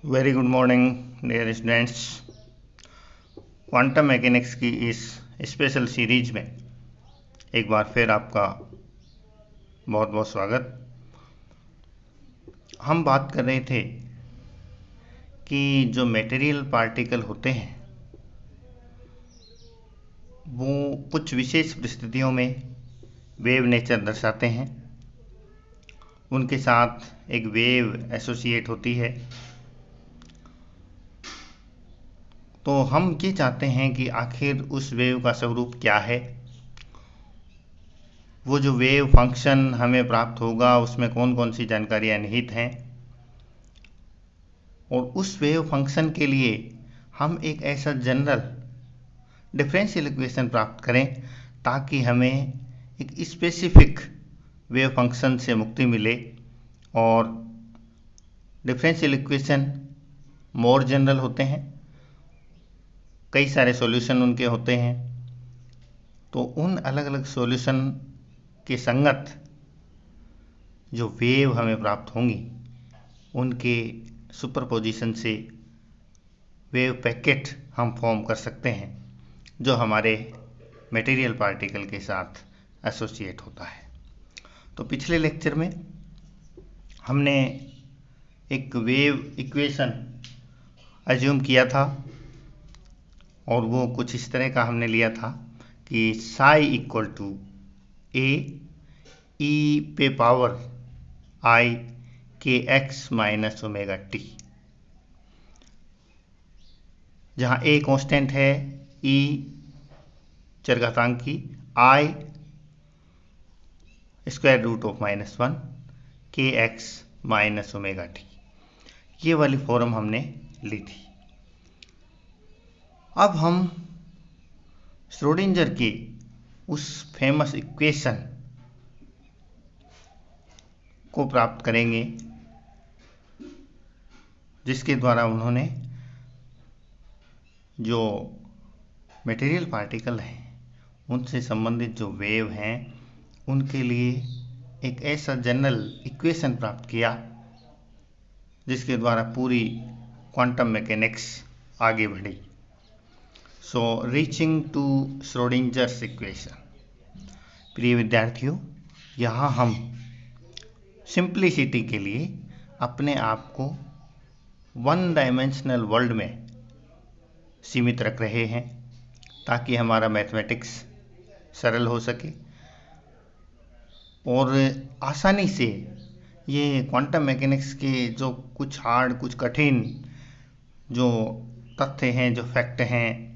Very good morning dear students. Quantum mechanics की इस special series में एक बार फिर आपका बहुत बहुत स्वागत। हम बात कर रहे थे कि जो मटेरियल पार्टिकल होते हैं वो कुछ विशेष परिस्थितियों में वेव नेचर दर्शाते हैं, उनके साथ एक वेव एसोसिएट होती है। तो हम ये चाहते हैं कि आखिर उस वेव का स्वरूप क्या है, वो जो वेव फंक्शन हमें प्राप्त होगा उसमें कौन कौन सी जानकारियाँ निहित हैं, और उस वेव फंक्शन के लिए हम एक ऐसा जनरल डिफरेंशियल इक्वेशन प्राप्त करें ताकि हमें एक स्पेसिफिक वेव फंक्शन से मुक्ति मिले। और डिफरेंशियल इक्वेशन मोर जनरल होते हैं, कई सारे सॉल्यूशन उनके होते हैं, तो उन अलग अलग सॉल्यूशन के संगत जो वेव हमें प्राप्त होंगी उनके सुपरपोजिशन से वेव पैकेट हम फॉर्म कर सकते हैं जो हमारे मटेरियल पार्टिकल के साथ एसोसिएट होता है। तो पिछले लेक्चर में हमने एक वेव इक्वेशन अज्यूम किया था और वो कुछ इस तरह का हमने लिया था कि Sai equal to A E पे पावर आई के एक्स माइनस ओमेगा टी, जहाँ ए कांस्टेंट है, ई चरघातांकी, आई स्क्वायर रूट ऑफ -1, के एक्स माइनस ओमेगा टी, ये वाली फॉर्म हमने ली थी। अब हम श्रोडिंगर की उस फेमस इक्वेशन को प्राप्त करेंगे जिसके द्वारा उन्होंने जो मटेरियल पार्टिकल हैं उनसे संबंधित जो वेव हैं उनके लिए एक ऐसा जनरल इक्वेशन प्राप्त किया जिसके द्वारा पूरी क्वांटम मैकेनिक्स आगे बढ़ी। सो रीचिंग टू श्रोडिंजर्स इक्वेशन। प्रिय विद्यार्थियों, यहाँ हम सिंप्लिसिटी के लिए अपने आप को वन डायमेंशनल वर्ल्ड में सीमित रख रहे हैं ताकि हमारा मैथमेटिक्स सरल हो सके और आसानी से ये क्वांटम मैकेनिक्स के जो कुछ हार्ड, कुछ कठिन जो तथ्य हैं, जो फैक्ट हैं,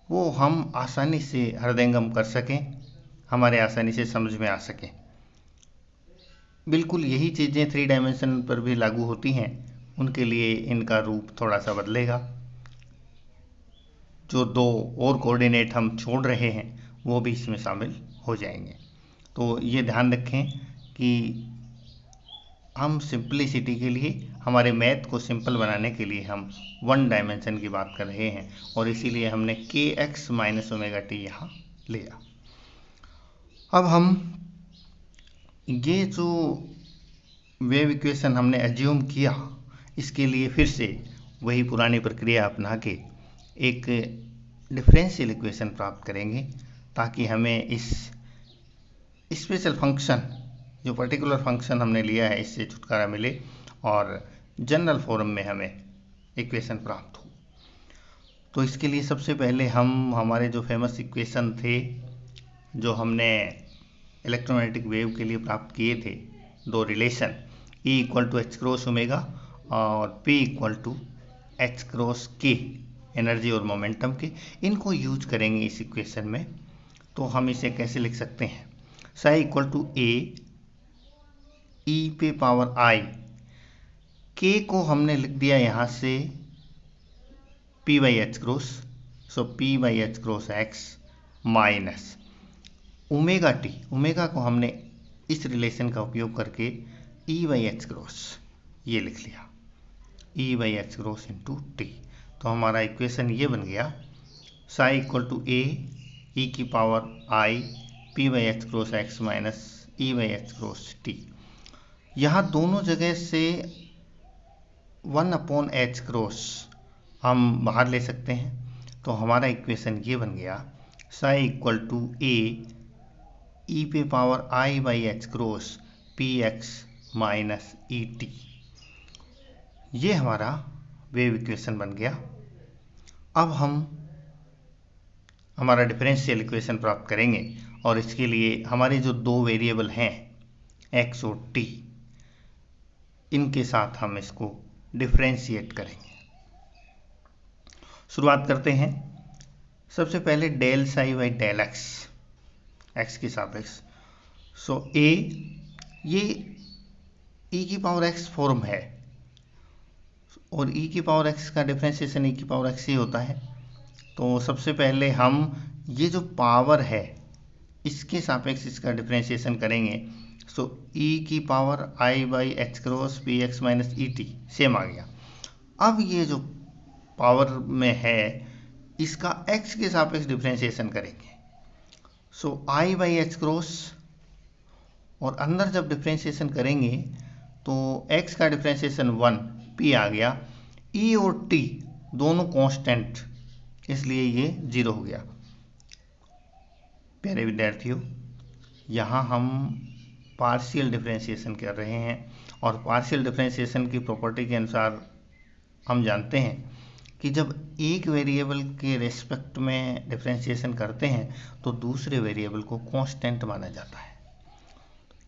वो हम आसानी से हृदयंगम कर सकें, हमारे आसानी से समझ में आ सकें। बिल्कुल यही चीज़ें 3 डायमेंशन पर भी लागू होती हैं, उनके लिए इनका रूप थोड़ा सा बदलेगा। जो 2 और कोऑर्डिनेट हम छोड़ रहे हैं वो भी इसमें शामिल हो जाएंगे। तो ये ध्यान रखें कि हम सिंप्लिसिटी के लिए, हमारे मैथ को सिंपल बनाने के लिए हम 1 डायमेंशन की बात कर रहे हैं और इसीलिए हमने के एक्स माइनस ओमेगा टी यहाँ लिया। अब हम ये जो वेव इक्वेशन हमने एज्यूम किया इसके लिए फिर से वही पुरानी प्रक्रिया अपना के एक डिफरेंशियल इक्वेशन प्राप्त करेंगे ताकि हमें इस स्पेशल फंक्शन, जो पर्टिकुलर फंक्शन हमने लिया है, इससे छुटकारा मिले और जनरल फॉर्म में हमें इक्वेशन प्राप्त हो। तो इसके लिए सबसे पहले हम हमारे जो फेमस इक्वेशन थे जो हमने इलेक्ट्रोमैग्नेटिक वेव के लिए प्राप्त किए थे, 2 relation E equal to h cross omega और P equal to h cross के, एनर्जी और मोमेंटम के, इनको यूज करेंगे इस इक्वेशन में। तो हम इसे कैसे लिख सकते हैं? Sai equal to A E पे पावर आई, के को हमने लिख दिया यहाँ से P by H cross, so P by H cross x minus omega T, omega को हमने इस रिलेशन का उपयोग करके E बाई एच क्रॉस ये लिख लिया, E by H cross into T. तो हमारा इक्वेशन ये बन गया साई इक्वल टू ए ई की power I P by H cross x minus E by H cross T. यहाँ दोनों जगह से 1/h क्रॉस हम बाहर ले सकते हैं, तो हमारा इक्वेशन ये बन गया Sai equal to A E पे power I by H cross P X minus E T. ये हमारा वेव इक्वेशन बन गया। अब हम हमारा डिफरेंशियल इक्वेशन प्राप्त करेंगे और इसके लिए हमारे जो दो वेरिएबल हैं x और t, इनके साथ हम इसको डिफरेंशिएट करेंगे। शुरुआत करते हैं। सबसे पहले del psi by del x, x के सापेक्ष। सो ए ये e की पावर x फॉर्म है और e की पावर x का डिफरेंशिएशन e की पावर x ही होता है। तो सबसे पहले हम ये जो पावर है इसके सापेक्ष इसका डिफरेंशिएशन करेंगे। सो e की power i by H cross P X minus E T same आ गया। अब ये जो पावर में है इसका x के सापेक्ष डिफरेंशिएशन करेंगे। सो i बाई एच क्रॉस और अंदर जब डिफरेंशिएशन करेंगे तो x का डिफरेंशिएशन 1 p आ गया। e और t दोनों कांस्टेंट, इसलिए ये 0 हो गया। प्यारे विद्यार्थियों, यहाँ हम पार्शियल डिफरेंशिएशन कर रहे हैं और पार्शियल डिफरेंशिएशन की प्रॉपर्टी के अनुसार हम जानते हैं कि जब एक वेरिएबल के रेस्पेक्ट में डिफरेंशिएशन करते हैं तो दूसरे वेरिएबल को कांस्टेंट माना जाता है।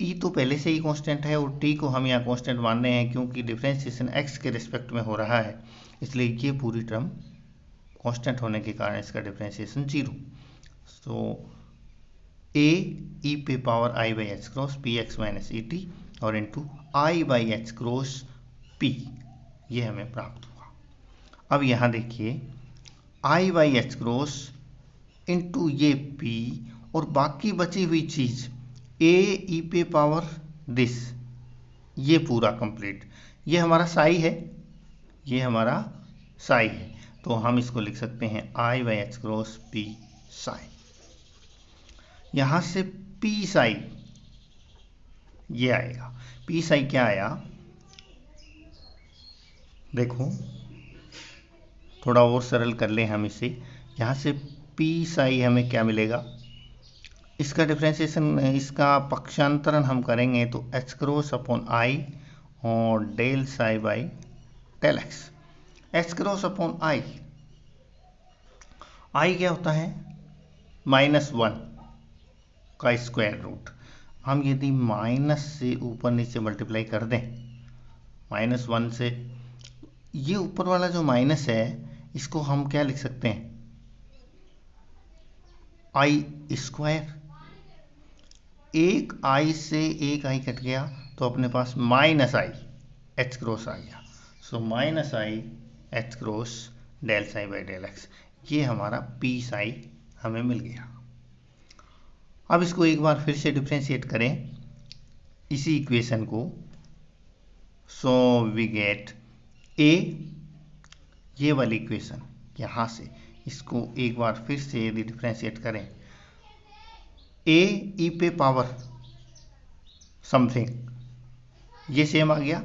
ई तो पहले से ही कांस्टेंट है और टी को हम यहाँ कांस्टेंट मान रहे हैं क्योंकि डिफरेंशिएशन एक्स के रिस्पेक्ट में हो रहा है, इसलिए ये पूरी टर्म कांस्टेंट होने के कारण इसका डिफरेंशिएशन 0। सो ए ई पे power I by H cross P X minus E T और into I by H cross P, ये हमें प्राप्त हुआ। अब यहाँ देखिए I by H cross into ये पी और बाकी बची हुई चीज़ ए ई पे पावर दिस, ये पूरा कंप्लीट, ये हमारा साई है, ये हमारा साई है। तो हम इसको लिख सकते हैं I by H cross P psi. यहाँ से पी साई ये आएगा। पी साई क्या आया देखो, थोड़ा और सरल कर लें हम इसे। यहाँ से पी साई हमें क्या मिलेगा, इसका डिफरेंशिएशन, इसका पक्षांतरण हम करेंगे तो एच क्रॉस अपॉन आई और del psi by del X. H cross upon I, I क्या होता है -1 का स्क्वायर रूट। हम यदि माइनस से ऊपर नीचे मल्टीप्लाई कर दें -1 से, ये ऊपर वाला जो माइनस है इसको हम क्या लिख सकते हैं, आई स्क्वायर। एक आई से एक आई कट गया तो अपने पास माइनस आई एच क्रॉस आ गया। So minus i H cross del psi by del x, ये हमारा पी साई हमें मिल गया। अब इसको एक बार फिर से डिफरेंशिएट करें इसी इक्वेशन को। सो वी गेट ए, ये वाली इक्वेशन यहाँ से इसको एक बार फिर से यदि डिफरेंशिएट करें, ए ई पे पावर समथिंग, ये सेम आ गया।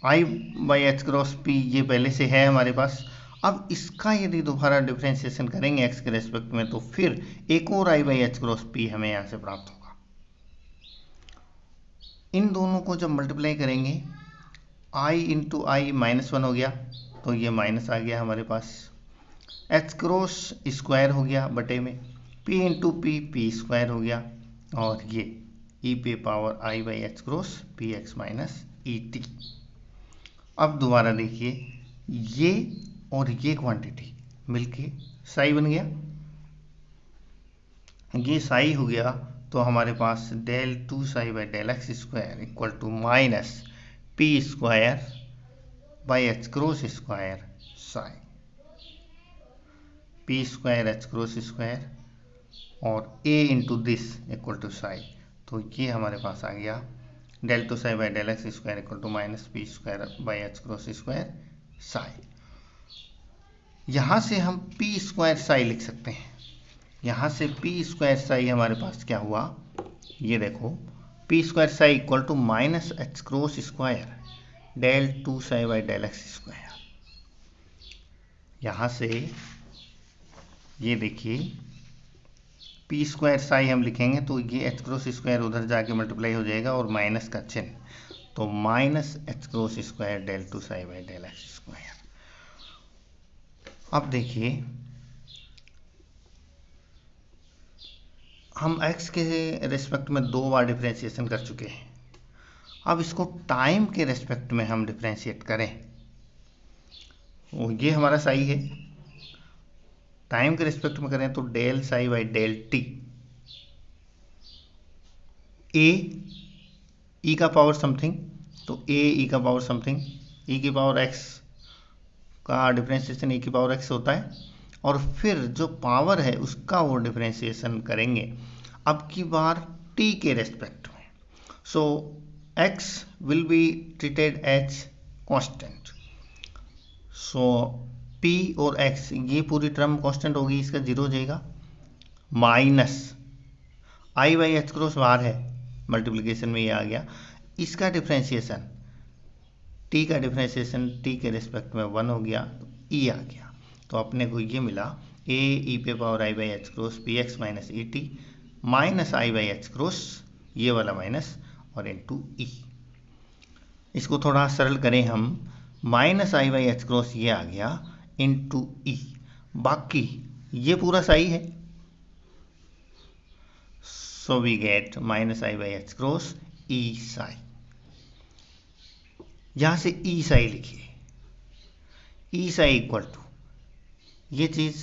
आई बाई एच क्रॉस पी ये पहले से है हमारे पास। अब इसका यदि दोबारा डिफरेंशिएशन करेंगे एक्स के रेस्पेक्ट में तो फिर एक और आई बाई एच क्रॉस पी हमें यहाँ से प्राप्त होगा। इन दोनों को जब मल्टीप्लाई करेंगे आई इंटू आई -1 हो गया तो ये माइनस आ गया हमारे पास। एच क्रॉस स्क्वायर हो गया बटे में, P into P P square हो गया और ये ई पे power I by H cross P X minus E T. अब दोबारा देखिए, ये और ये क्वांटिटी मिलके साई बन गया। ये साई हो गया तो हमारे पास del 2 psi by del x square equal to minus P square by H cross square psi, P square H cross square और A into this equal to psi. तो ये हमारे पास आ गया del 2 psi by del x square equal to minus P square by H cross square psi. यहाँ से हम पी स्क्वायर साई लिख सकते हैं। यहाँ से पी स्क्वायर साई हमारे पास क्या हुआ, ये देखो, p square psi equal to minus H cross square, del 2 psi by del x square. यहाँ से ये देखिए पी स्क्वायर साई हम लिखेंगे तो ये एच क्रॉस स्क्वायर उधर जाके मल्टीप्लाई हो जाएगा और माइनस का चिन्ह, तो minus H cross square del 2 psi by del x square. अब देखिए हम x के रेस्पेक्ट में 2 बार डिफ्रेंशिएशन कर चुके हैं। अब इसको टाइम के रेस्पेक्ट में हम डिफ्रेंशिएट करें, ये हमारा साई है, टाइम के रेस्पेक्ट में करें तो del psi by del T A E का पावर समथिंग, तो ए ई का पावर समथिंग, ई की पावर एक्स का डिफ्रेंशिएशन ई की पावर एक्स होता है, और फिर जो पावर है उसका वो डिफ्रेंशिएशन करेंगे अब की बार टी के रेस्पेक्ट में। So X will be treated as constant, so P और एक्स ये पूरी टर्म कांस्टेंट होगी, इसका जीरो हो जाएगा, minus I by H cross बाहर है, मल्टीप्लिकेशन में ये आ गया, इसका डिफ्रेंशिएशन टी का डिफ्रेंशिएशन टी के रिस्पेक्ट में 1 हो गया, तो ई आ गया, तो अपने को ये मिला ए ई पे power I by H cross P X minus E T minus I by H cross ये वाला माइनस और इनटू ई। इसको थोड़ा सरल करें हम, minus I by H cross ये आ गया इनटू ई, बाकी ये पूरा साई है, so we get minus I by H cross E psi. यहां से ई साई लिखिए, ई साई इक्वल टू ये चीज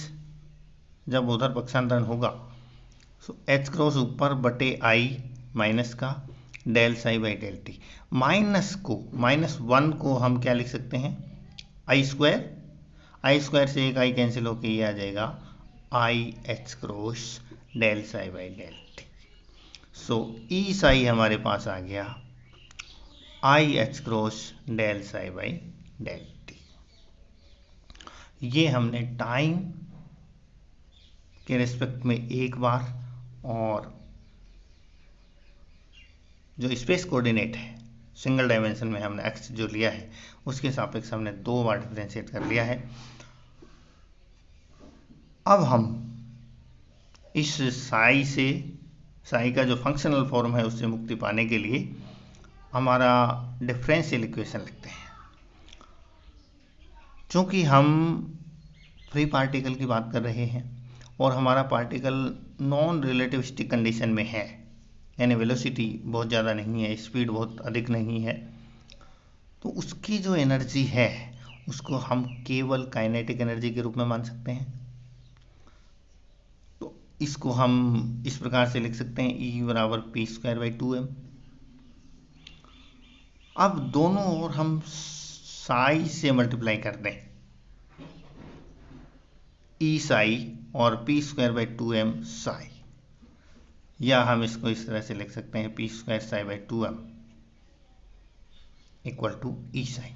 जब उधर पक्षांतरण होगा सो एच क्रॉस ऊपर बटे आई माइनस का del psi by del t, minus को -1 को हम क्या लिख सकते हैं आई स्क्वायर से एक आई कैंसिल होके ये आ जाएगा I H cross del psi by del T. So E psi हमारे पास आ गया I H cross del psi by del T. ये हमने टाइम के रिस्पेक्ट में एक बार और जो स्पेस कोऑर्डिनेट है सिंगल डायमेंशन में हमने एक्स जो लिया है उसके सापेक्ष हमने 2 बार डिफरेंशिएट कर लिया है। अब हम इस साई का जो फंक्शनल फॉर्म है उससे मुक्ति पाने के लिए हमारा डिफरेंशियल इक्वेशन लिखते हैं। चूंकि हम फ्री पार्टिकल की बात कर रहे हैं और हमारा पार्टिकल नॉन रिलेटिविस्टिक कंडीशन में है, यानी वेलोसिटी बहुत ज़्यादा नहीं है, स्पीड बहुत अधिक नहीं है, तो उसकी जो एनर्जी है उसको हम केवल काइनेटिक एनर्जी के रूप में मान सकते हैं। तो इसको हम इस प्रकार से लिख सकते हैं E बराबर पी स्क्वायर बाई 2m। अब दोनों ओर हम साई से मल्टीप्लाई कर दें, ई साई और P square by 2m Sai, या हम इसको इस तरह से लिख सकते हैं p square psi by 2m equal to E psi.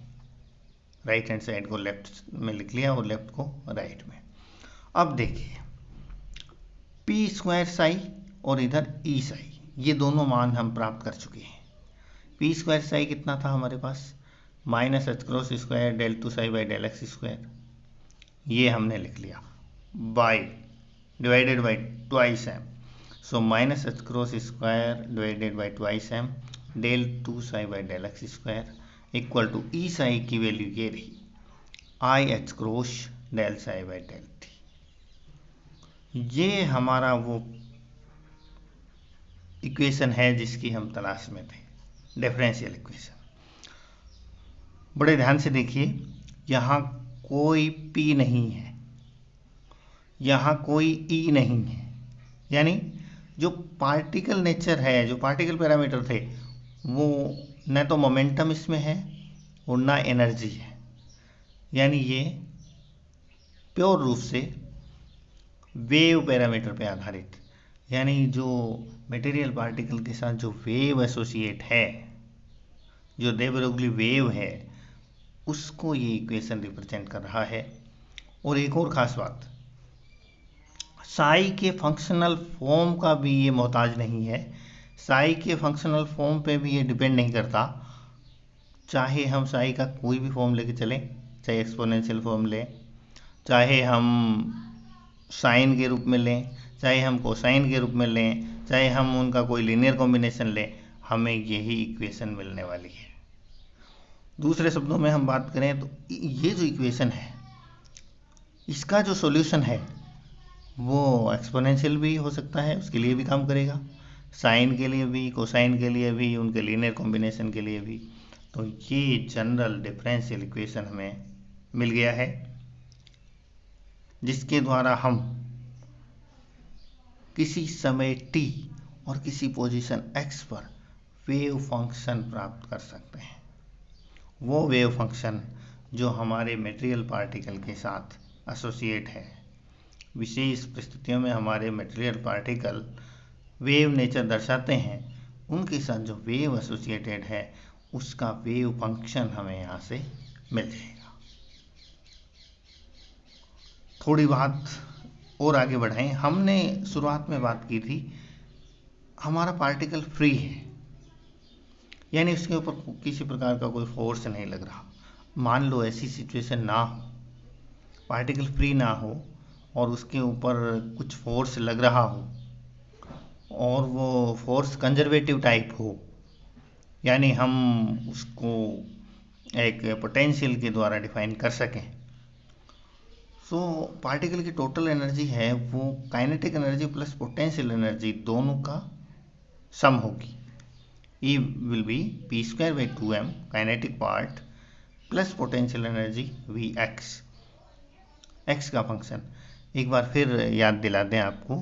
Right hand side को लेफ्ट में लिख लिया और लेफ्ट को राइट में। अब देखिए पी स्क्वायर साई और इधर ई साई, ये दोनों मान हम प्राप्त कर चुके हैं। पी स्क्वायर साई कितना था हमारे पास, minus H cross square del 2 psi by del x square, ये हमने लिख लिया, by divided by twice M, so minus H cross square divided by twice M del 2 psi by del x square equal to E psi की value ये रही I H cross del psi by del T. ये हमारा वो equation है जिसकी हम तलाश में थे, डिफरेंशियल इक्वेशन। बड़े ध्यान से देखिए, यहाँ कोई P नहीं है, यहाँ कोई E नहीं है, यानी जो पार्टिकल नेचर है, जो पार्टिकल पैरामीटर थे वो न तो मोमेंटम इसमें है और ना एनर्जी है, यानी ये प्योर रूप से वेव पैरामीटर पे आधारित, यानी जो मटेरियल पार्टिकल के साथ जो वेव एसोसिएट है, जो दे ब्रोगली वेव है, उसको ये इक्वेशन रिप्रेजेंट कर रहा है। और एक और ख़ास बात, साई के फंक्शनल फॉर्म का भी ये मोहताज नहीं है, साई के फंक्शनल फॉर्म पे भी ये डिपेंड नहीं करता चाहे हम साई का कोई भी फॉर्म लेके चलें, चाहे एक्सपोनेंशियल फॉर्म लें, चाहे हम साइन के रूप में लें, चाहे हम कोसाइन के रूप में लें, चाहे हम उनका कोई लीनियर कॉम्बिनेशन लें, हमें यही इक्वेशन मिलने वाली है। दूसरे शब्दों में हम बात करें तो ये जो इक्वेशन है, इसका जो सॉल्यूशन है वो एक्सपोनेंशियल भी हो सकता है, उसके लिए भी काम करेगा, साइन के लिए भी, कोसाइन के लिए भी, उनके लीनियर कॉम्बिनेशन के लिए भी। तो ये जनरल डिफरेंशियल इक्वेशन हमें मिल गया है, जिसके द्वारा हम किसी समय t और किसी पोजीशन x पर वेव फंक्शन प्राप्त कर सकते हैं। वो वेव फंक्शन जो हमारे मटेरियल पार्टिकल के साथ एसोसिएट है। विशेष परिस्थितियों में हमारे मटेरियल पार्टिकल वेव नेचर दर्शाते हैं, उनके साथ जो वेव एसोसिएटेड है उसका वेव फंक्शन हमें यहाँ से मिल जाएगा। थोड़ी बात और आगे बढ़ाएं। हमने शुरुआत में बात की थी हमारा पार्टिकल फ्री है, यानी उसके ऊपर किसी प्रकार का कोई फोर्स नहीं लग रहा। मान लो ऐसी सिचुएशन ना हो, पार्टिकल फ्री ना हो और उसके ऊपर कुछ फोर्स लग रहा हो, और वो फोर्स कंजर्वेटिव टाइप हो, यानी हम उसको एक पोटेंशियल के द्वारा डिफाइन कर सकें। सो पार्टिकल की टोटल एनर्जी है वो kinetic energy plus potential energy दोनों का सम होगी। E will be p square by 2m kinetic part plus potential energy Vx, x का फंक्शन। एक बार फिर याद दिला दें आपको,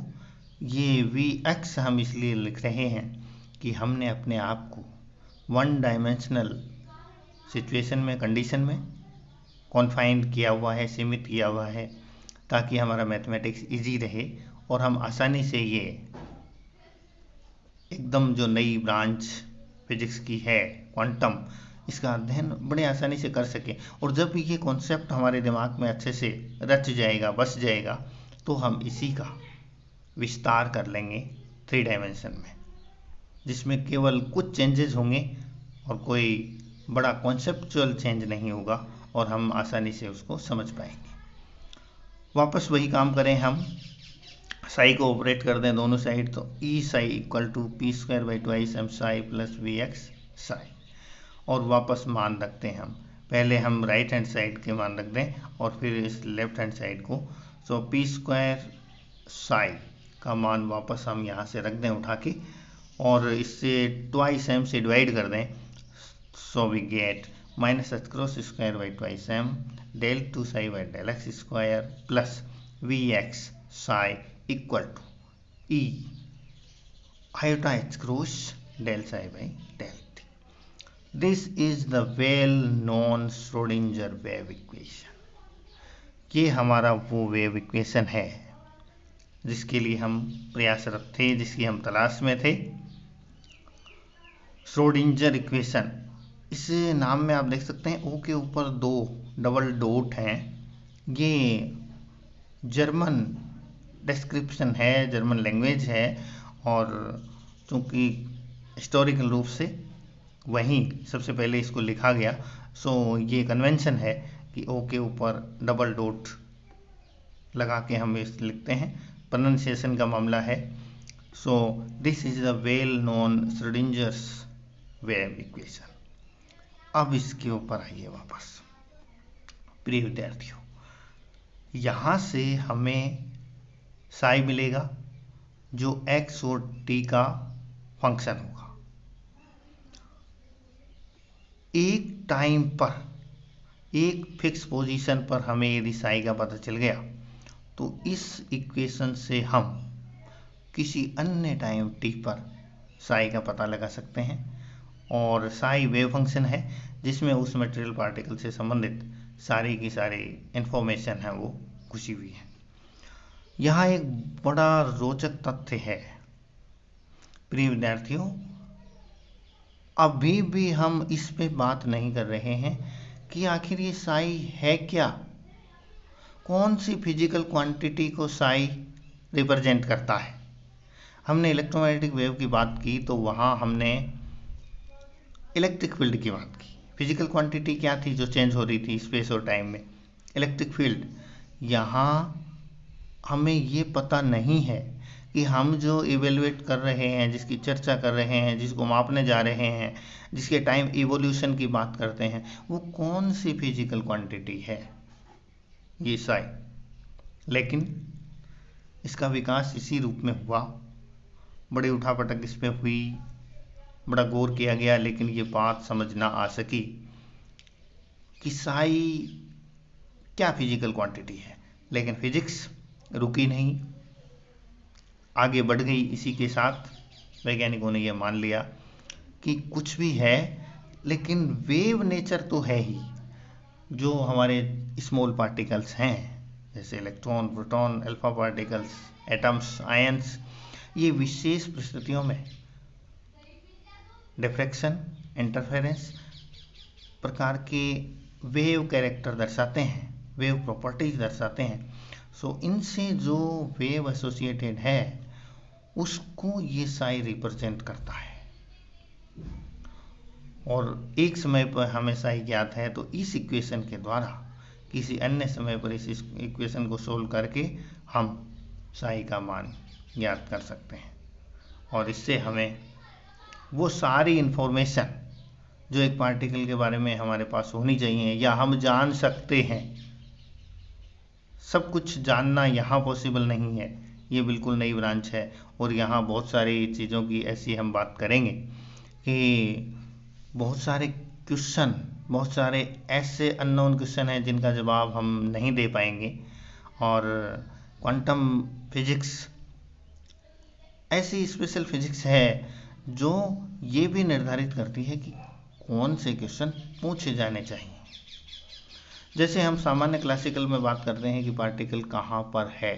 ये Vx हम इसलिए लिख रहे हैं कि हमने अपने आप को वन डायमेंशनल सिचुएशन में, कंडीशन में कॉन्फाइंड किया हुआ है, सीमित किया हुआ है, ताकि हमारा मैथमेटिक्स इजी रहे और हम आसानी से ये एकदम जो नई ब्रांच फिजिक्स की है क्वांटम, इसका अध्ययन बड़े आसानी से कर सकें। और जब ये कॉन्सेप्ट हमारे दिमाग में अच्छे से रच जाएगा, बस जाएगा, तो हम इसी का विस्तार कर लेंगे 3 डायमेंशन में, जिसमें केवल कुछ चेंजेस होंगे और कोई बड़ा कॉन्सेप्चुअल चेंज नहीं होगा और हम आसानी से उसको समझ पाएंगे। वापस वही काम करें, हम साई को ऑपरेट कर दें दोनों साइड, तो E psi equal to P square by twice M psi plus V x psi, और वापस मान रखते हैं हम। पहले हम राइट हैंड साइड के मान रख दें और फिर इस लेफ्ट हैंड साइड को। सो पी स्क्वायर साई का मान वापस हम यहाँ से रख दें उठा के, और इससे ट्वाइस एम से डिवाइड कर दें। So we get minus H cross square by twice M del 2 psi by del x square plus V x psi equal to E iota h cross del psi by del t. This is the well-known Schrodinger wave equation. ये हमारा वो wave equation है जिसके लिए हम प्रयासरत थे, जिसकी हम तलाश में थे। श्रोडिंजर इक्वेशन, इस नाम में आप देख सकते हैं ओ के ऊपर 2 डबल डॉट हैं। ये जर्मन डिस्क्रिप्शन है, जर्मन लैंग्वेज है, और चूँकि हिस्टोरिकल रूप से वहीं सबसे पहले इसको लिखा गया, सो ये कन्वेंशन है कि ओ के ऊपर डबल डॉट लगा के हम इस लिखते हैं। प्रोनाउंसिएशन का मामला है। So this is the well known Schrodinger's wave equation. अब इसके ऊपर आइए वापस। प्रिय विद्यार्थियों, यहाँ से हमें साई मिलेगा जो x और t का फंक्शन होगा। एक टाइम पर, एक फिक्स पोजीशन पर हमें यदि साई का पता चल गया तो इस इक्वेशन से हम किसी अन्य टाइम t पर साई का पता लगा सकते हैं। और साई वेव फंक्शन है जिसमें उस मटेरियल पार्टिकल से संबंधित सारी की सारी इंफॉर्मेशन है वो घुसी हुई है। यहाँ एक बड़ा रोचक तथ्य है प्रिय विद्यार्थियों, अभी भी हम इस पे बात नहीं कर रहे हैं कि आखिर ये साई है क्या, कौन सी फिजिकल क्वांटिटी को साई रिप्रेजेंट करता है। हमने इलेक्ट्रोमैग्नेटिक वेव की बात की तो वहाँ हमने इलेक्ट्रिक फील्ड की बात की, फिजिकल क्वांटिटी क्या थी जो चेंज हो रही थी स्पेस और टाइम में? Electric field. यहाँ हमें ये पता नहीं है कि हम जो इवेलुएट कर रहे हैं, जिसकी चर्चा कर रहे हैं, जिसको मापने जा रहे हैं, जिसके टाइम इवोल्यूशन की बात करते हैं, वो कौन सी फिजिकल क्वांटिटी है? ये साई। लेकिन इसका विकास इसी रूप में हुआ, बड़ी उठापटक इस पे हुई, बड़ा गौर किया गया, लेकिन ये बात समझ ना आ सकी कि साई क्या फिजिकल क्वांटिटी है। लेकिन फिजिक्स रुकी नहीं, आगे बढ़ गई। इसी के साथ वैज्ञानिकों ने यह मान लिया कि कुछ भी है, लेकिन वेव नेचर तो है ही। जो हमारे स्मॉल पार्टिकल्स हैं, जैसे electron, proton, alpha particles, atoms, ions, ये विशेष परिस्थितियों में डिफ्रैक्शन, इंटरफेरेंस प्रकार के वेव कैरेक्टर दर्शाते हैं, वेव प्रॉपर्टीज दर्शाते हैं। सो इनसे जो वेव एसोसिएटेड है उसको ये साई रिप्रेजेंट करता है। और एक समय पर हमें साई ज्ञात है, तो इस इक्वेशन के द्वारा किसी अन्य समय पर इस इक्वेशन को सोल्व करके हम साई का मान ज्ञात कर सकते हैं। और इससे हमें वो सारी इन्फॉर्मेशन जो एक पार्टिकल के बारे में हमारे पास होनी चाहिए या हम जान सकते हैं, सब कुछ जानना यहाँ पॉसिबल नहीं है। ये बिल्कुल नई ब्रांच है और यहाँ बहुत सारी चीज़ों की ऐसी हम बात करेंगे कि बहुत सारे क्वेश्चन, बहुत सारे ऐसे अननोन क्वेश्चन हैं जिनका जवाब हम नहीं दे पाएंगे। और क्वांटम फिजिक्स ऐसी स्पेशल फिजिक्स है जो ये भी निर्धारित करती है कि कौन से क्वेश्चन पूछे जाने चाहिए। जैसे हम सामान्य क्लासिकल में बात करते हैं कि पार्टिकल कहाँ पर है,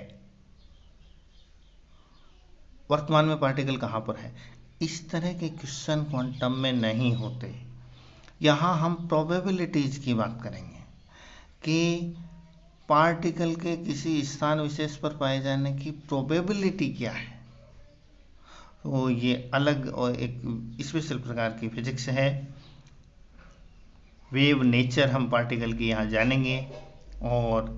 वर्तमान में पार्टिकल कहाँ पर है, इस तरह के क्वेश्चन क्वांटम में नहीं होते। यहाँ हम प्रोबेबिलिटीज की बात करेंगे कि पार्टिकल के किसी स्थान विशेष पर पाए जाने की प्रोबेबिलिटी क्या है। तो ये अलग और एक स्पेशल प्रकार की फिजिक्स है। वेव नेचर हम पार्टिकल की यहाँ जानेंगे और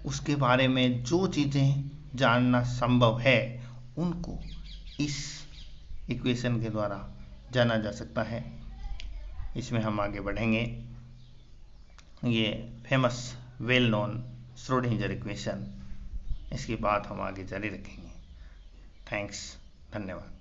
उसके बारे में जो चीज़ें जानना संभव है उनको इस इक्वेशन के द्वारा जाना जा सकता है। इसमें हम आगे बढ़ेंगे। ये famous well known Schrodinger equation, इसकी बात हम आगे जारी रखेंगे। थैंक्स, धन्यवाद।